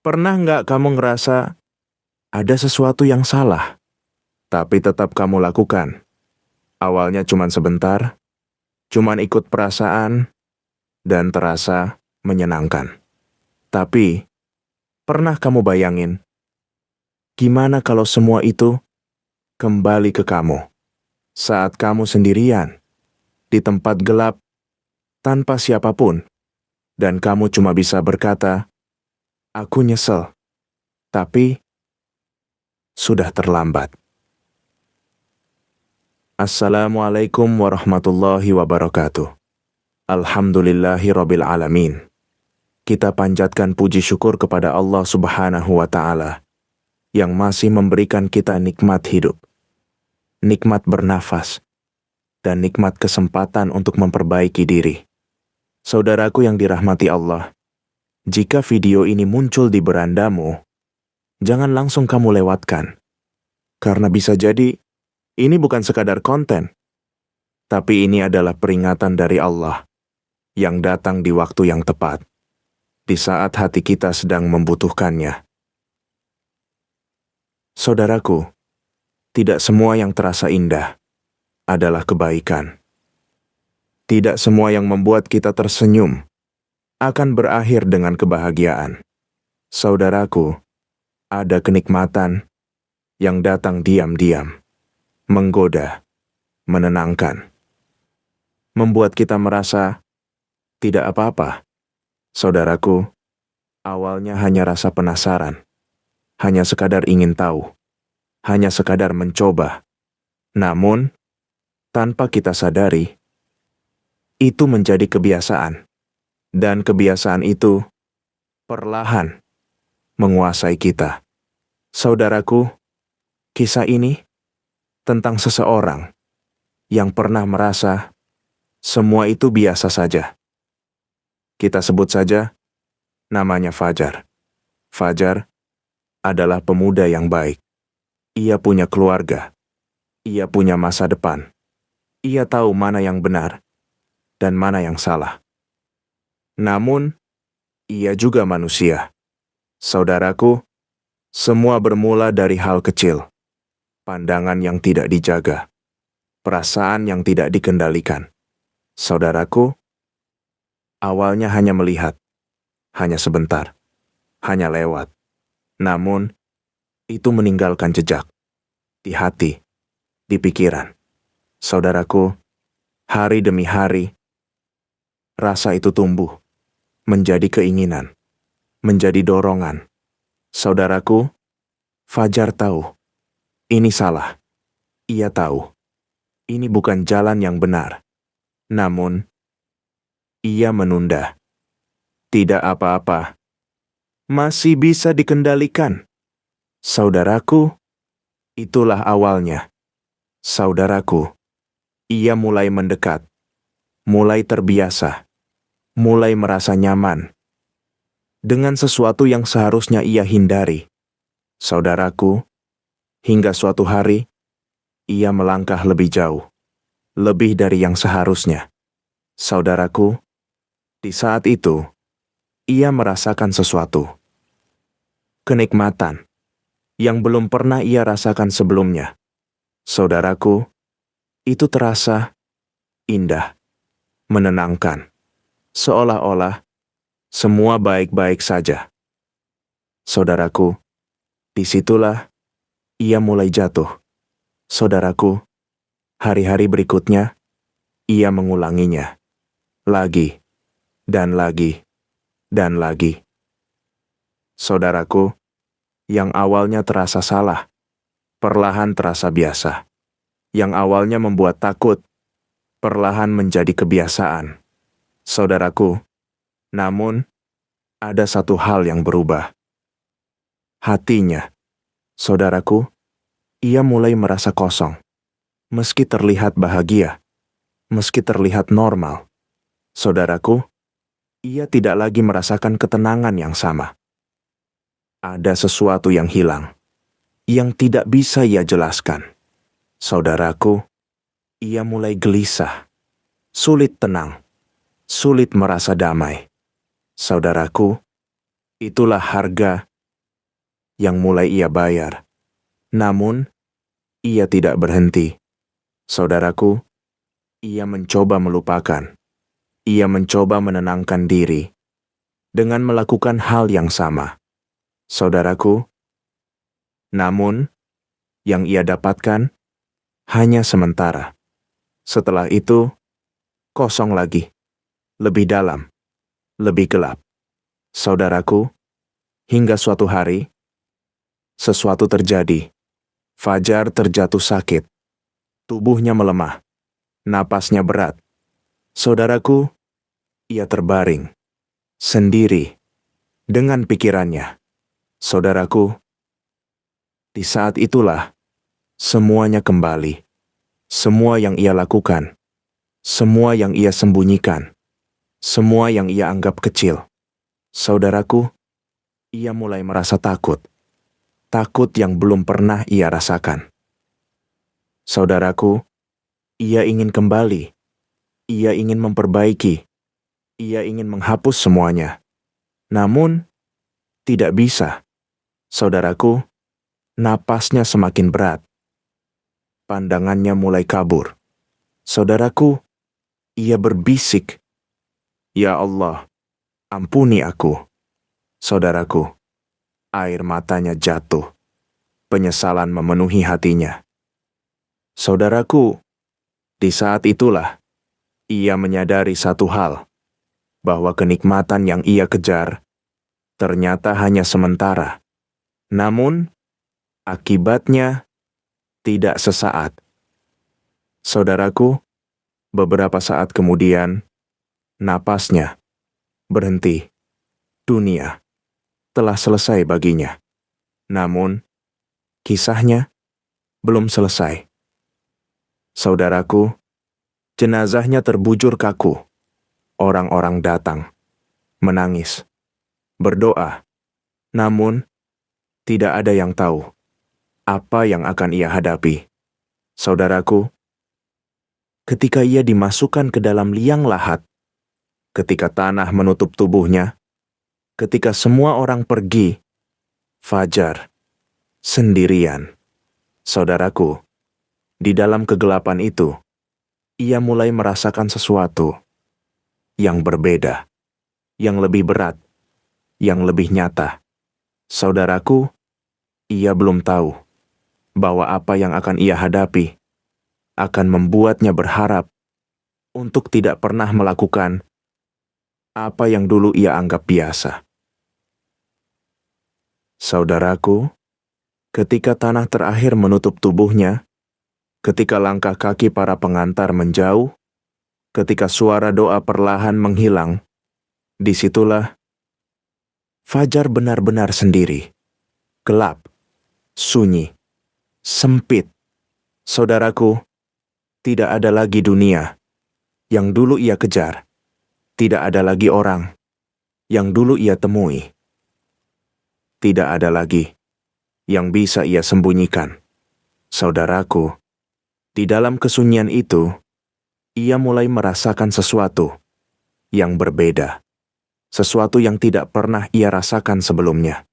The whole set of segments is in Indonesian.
Pernah nggak kamu ngerasa ada sesuatu yang salah, tapi tetap kamu lakukan? Awalnya cuman sebentar, cuman ikut perasaan, dan terasa menyenangkan. Tapi, pernah kamu bayangin, gimana kalau semua itu kembali ke kamu? Saat kamu sendirian, di tempat gelap, tanpa siapapun, dan kamu cuma bisa berkata, "Aku nyesel," tapi sudah terlambat. Assalamualaikum warahmatullahi wabarakatuh. Alhamdulillahirabbil alamin. Kita panjatkan puji syukur kepada Allah Subhanahu wa Ta'ala yang masih memberikan kita nikmat hidup, nikmat bernafas, dan nikmat kesempatan untuk memperbaiki diri. Saudaraku yang dirahmati Allah, jika video ini muncul di berandamu, jangan langsung kamu lewatkan, karena bisa jadi ini bukan sekadar konten, tapi ini adalah peringatan dari Allah yang datang di waktu yang tepat, di saat hati kita sedang membutuhkannya. Saudaraku, tidak semua yang terasa indah adalah kebaikan. Tidak semua yang membuat kita tersenyum akan berakhir dengan kebahagiaan. Saudaraku, ada kenikmatan yang datang diam-diam, menggoda, menenangkan, membuat kita merasa tidak apa-apa. Saudaraku, awalnya hanya rasa penasaran, hanya sekadar ingin tahu, hanya sekadar mencoba. Namun, tanpa kita sadari, itu menjadi kebiasaan. Dan kebiasaan itu perlahan menguasai kita. Saudaraku, kisah ini tentang seseorang yang pernah merasa semua itu biasa saja. Kita sebut saja namanya Fajar. Fajar adalah pemuda yang baik. Ia punya keluarga. Ia punya masa depan. Ia tahu mana yang benar dan mana yang salah. Namun, ia juga manusia. Saudaraku, semua bermula dari hal kecil. Pandangan yang tidak dijaga, perasaan yang tidak dikendalikan. Saudaraku, awalnya hanya melihat, hanya sebentar, hanya lewat. Namun, itu meninggalkan jejak di hati, di pikiran. Saudaraku, hari demi hari, rasa itu tumbuh, menjadi keinginan, menjadi dorongan. Saudaraku, Fajar tahu, ini salah. Ia tahu, ini bukan jalan yang benar. Namun, ia menunda. Tidak apa-apa. Masih bisa dikendalikan. Saudaraku, itulah awalnya. Saudaraku, ia mulai mendekat, mulai terbiasa, mulai merasa nyaman dengan sesuatu yang seharusnya ia hindari. Saudaraku, hingga suatu hari, ia melangkah lebih jauh, lebih dari yang seharusnya. Saudaraku, di saat itu, ia merasakan sesuatu. Kenikmatan yang belum pernah ia rasakan sebelumnya. Saudaraku, itu terasa indah, menenangkan, seolah-olah semua baik-baik saja. Saudaraku, disitulah ia mulai jatuh. Saudaraku, hari-hari berikutnya, ia mengulanginya. Lagi, dan lagi, dan lagi. Saudaraku, yang awalnya terasa salah, perlahan terasa biasa. Yang awalnya membuat takut, perlahan menjadi kebiasaan. Saudaraku, namun, ada satu hal yang berubah. Hatinya. Saudaraku, ia mulai merasa kosong. Meski terlihat bahagia, meski terlihat normal. Saudaraku, ia tidak lagi merasakan ketenangan yang sama. Ada sesuatu yang hilang, yang tidak bisa ia jelaskan. Saudaraku, ia mulai gelisah, sulit tenang, sulit merasa damai. Saudaraku, itulah harga yang mulai ia bayar. Namun, ia tidak berhenti. Saudaraku, ia mencoba melupakan. Ia mencoba menenangkan diri dengan melakukan hal yang sama. Saudaraku, namun yang ia dapatkan hanya sementara. Setelah itu, kosong lagi, lebih dalam, lebih gelap. Saudaraku, hingga suatu hari, sesuatu terjadi. Fajar terjatuh sakit. Tubuhnya melemah. Napasnya berat. Saudaraku, ia terbaring. Sendiri. Dengan pikirannya. Saudaraku, di saat itulah, semuanya kembali. Semua yang ia lakukan. Semua yang ia sembunyikan. Semua yang ia anggap kecil. Saudaraku, ia mulai merasa takut. Takut yang belum pernah ia rasakan. Saudaraku, ia ingin kembali. Ia ingin memperbaiki. Ia ingin menghapus semuanya. Namun, tidak bisa. Saudaraku, napasnya semakin berat. Pandangannya mulai kabur. Saudaraku, ia berbisik, "Ya Allah, ampuni aku." Saudaraku, air matanya jatuh. Penyesalan memenuhi hatinya. Saudaraku, di saat itulah, ia menyadari satu hal, bahwa kenikmatan yang ia kejar ternyata hanya sementara. Namun, akibatnya tidak sesaat. Saudaraku, beberapa saat kemudian, napasnya berhenti. Dunia telah selesai baginya. Namun, kisahnya belum selesai. Saudaraku, jenazahnya terbujur kaku. Orang-orang datang, menangis, berdoa. Namun, tidak ada yang tahu apa yang akan ia hadapi. Saudaraku, ketika ia dimasukkan ke dalam liang lahat, ketika tanah menutup tubuhnya, ketika semua orang pergi, Fajar sendirian. Saudaraku, di dalam kegelapan itu, ia mulai merasakan sesuatu yang berbeda, yang lebih berat, yang lebih nyata. Saudaraku, ia belum tahu bahwa apa yang akan ia hadapi akan membuatnya berharap untuk tidak pernah melakukan apa yang dulu ia anggap biasa. Saudaraku, ketika tanah terakhir menutup tubuhnya, ketika langkah kaki para pengantar menjauh, ketika suara doa perlahan menghilang, disitulah Fajar benar-benar sendiri, gelap, sunyi, sempit. Saudaraku, tidak ada lagi dunia yang dulu ia kejar. Tidak ada lagi orang yang dulu ia temui. Tidak ada lagi yang bisa ia sembunyikan. Saudaraku, di dalam kesunyian itu, ia mulai merasakan sesuatu yang berbeda. Sesuatu yang tidak pernah ia rasakan sebelumnya.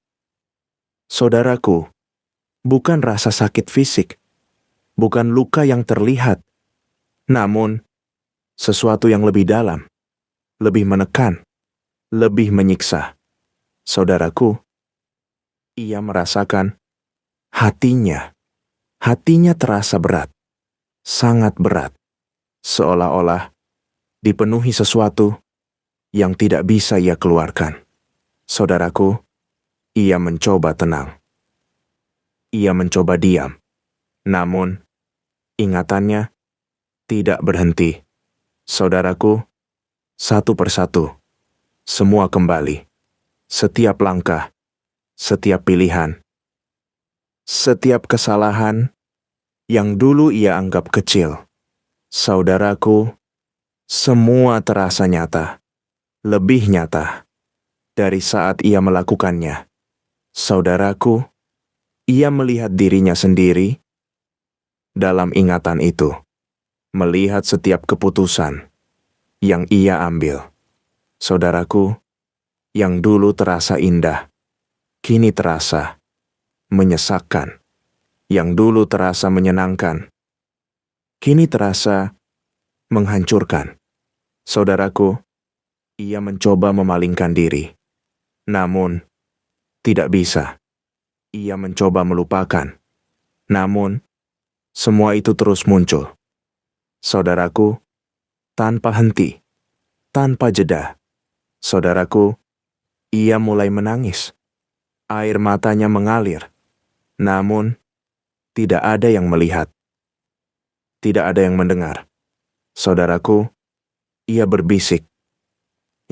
Saudaraku, bukan rasa sakit fisik, bukan luka yang terlihat, namun sesuatu yang lebih dalam, lebih menekan, lebih menyiksa. Saudaraku, ia merasakan hatinya terasa berat, sangat berat, seolah-olah dipenuhi sesuatu yang tidak bisa ia keluarkan. Saudaraku, ia mencoba tenang. Ia mencoba diam. Namun, ingatannya tidak berhenti. Saudaraku, satu persatu, semua kembali. Setiap langkah, setiap pilihan, setiap kesalahan yang dulu ia anggap kecil. Saudaraku, semua terasa nyata. Lebih nyata dari saat ia melakukannya. Saudaraku, ia melihat dirinya sendiri dalam ingatan itu, melihat setiap keputusan yang ia ambil. Saudaraku, yang dulu terasa indah, kini terasa menyesakkan. Yang dulu terasa menyenangkan, kini terasa menghancurkan. Saudaraku, ia mencoba memalingkan diri. Namun, tidak bisa. Ia mencoba melupakan. Namun, semua itu terus muncul. Saudaraku, tanpa henti, tanpa jeda. Saudaraku, ia mulai menangis. Air matanya mengalir. Namun, tidak ada yang melihat. Tidak ada yang mendengar. Saudaraku, ia berbisik,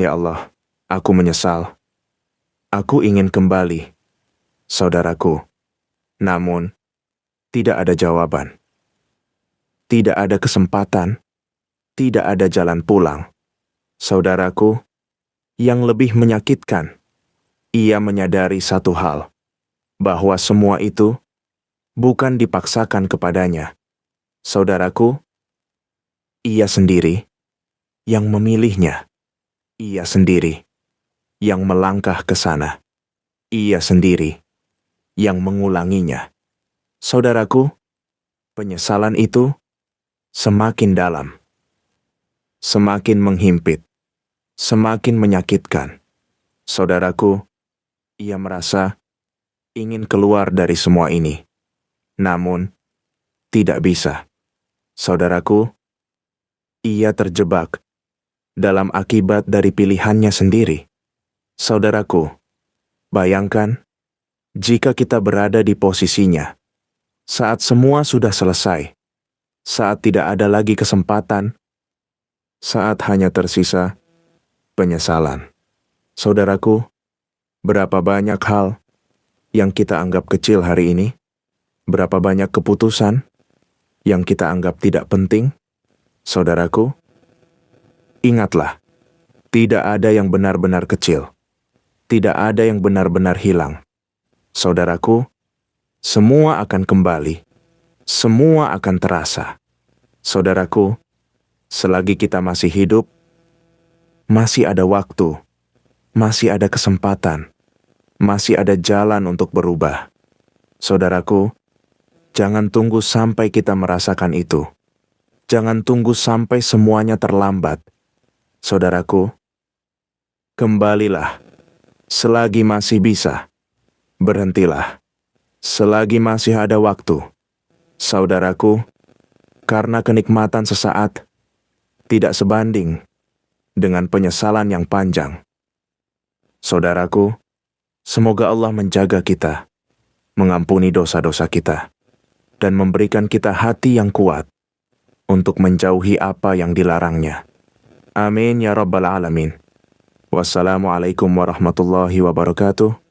"Ya Allah, aku menyesal. Aku ingin kembali." Saudaraku, namun, tidak ada jawaban. Tidak ada kesempatan. Tidak ada jalan pulang. Saudaraku, yang lebih menyakitkan, ia menyadari satu hal, bahwa semua itu bukan dipaksakan kepadanya. Saudaraku, ia sendiri yang memilihnya. Ia sendiri yang melangkah ke sana. Ia sendiri yang mengulanginya. Saudaraku, penyesalan itu semakin dalam, semakin menghimpit, semakin menyakitkan. Saudaraku, ia merasa ingin keluar dari semua ini. Namun, tidak bisa. Saudaraku, ia terjebak dalam akibat dari pilihannya sendiri. Saudaraku, bayangkan jika kita berada di posisinya, saat semua sudah selesai, saat tidak ada lagi kesempatan, saat hanya tersisa penyesalan. Saudaraku, berapa banyak hal yang kita anggap kecil hari ini? Berapa banyak keputusan yang kita anggap tidak penting? Saudaraku, ingatlah, tidak ada yang benar-benar kecil. Tidak ada yang benar-benar hilang. Saudaraku, semua akan kembali. Semua akan terasa. Saudaraku, selagi kita masih hidup, masih ada waktu, masih ada kesempatan, masih ada jalan untuk berubah. Saudaraku, jangan tunggu sampai kita merasakan itu. Jangan tunggu sampai semuanya terlambat. Saudaraku, kembalilah selagi masih bisa. Berhentilah selagi masih ada waktu. Saudaraku, karena kenikmatan sesaat tidak sebanding dengan penyesalan yang panjang. Saudaraku, semoga Allah menjaga kita, mengampuni dosa-dosa kita, dan memberikan kita hati yang kuat untuk menjauhi apa yang dilarangnya. Amin ya rabbal alamin. Wassalamualaikum warahmatullahi wabarakatuh.